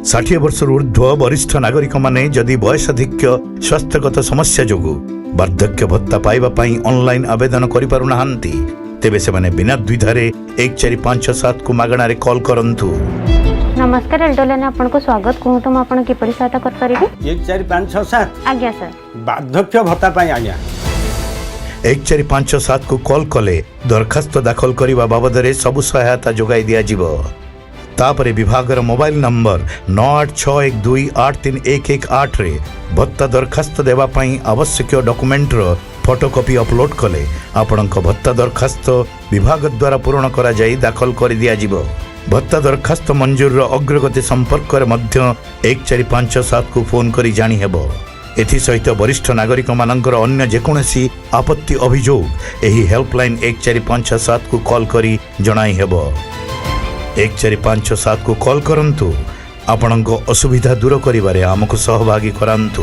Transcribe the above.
60 वर्ष ऊर्ध्व वरिष्ठ नागरिक माने जदि वयसाधिक्य स्वास्थ्यगत समस्या जोगु वार्धक्य भत्ता पाइबा पई ऑनलाइन आवेदन करि पारु नाहंती तेबे से माने बिना द्विधारे 1457 को मागणारे कॉल करंतु। नमस्कार एल्डोलाने आपनको स्वागत कहूँ तो आपन किपरि सहायता कर परिबे। 1457 आज्ञा सर वार्धक्य भत्ता पाई आज्ञा 1457 को कॉल कले दरखास्त दाखल करिबा बाबदरे सबु सहायता जोगाई दिया जिवो। तापरे विभागर मोबाइल नंबर 9861283118 रे भत्ता दरखास्त देवा पई आवश्यक डॉक्यूमेंट रो फोटोकॉपी अपलोड कले आपणक भत्ता दरखास्त विभाग द्वारा पूर्ण करा जाई दाखल कर दिया जिवो। भत्ता दरखास्त मंजूर रो अग्रगति संपर्क रे मध्य 1457 को फोन करी जानी हेबो। एथि सहित वरिष्ठ नागरिक मानकर अन्य जेकोसी आपत्ति अभियोग एही हेल्पलाइन 1457 को कॉल करी जणाई हेबो। 1457 को कॉल करंतु आपणक असुविधा दूर करिबारे आमको सहभागी करांतु।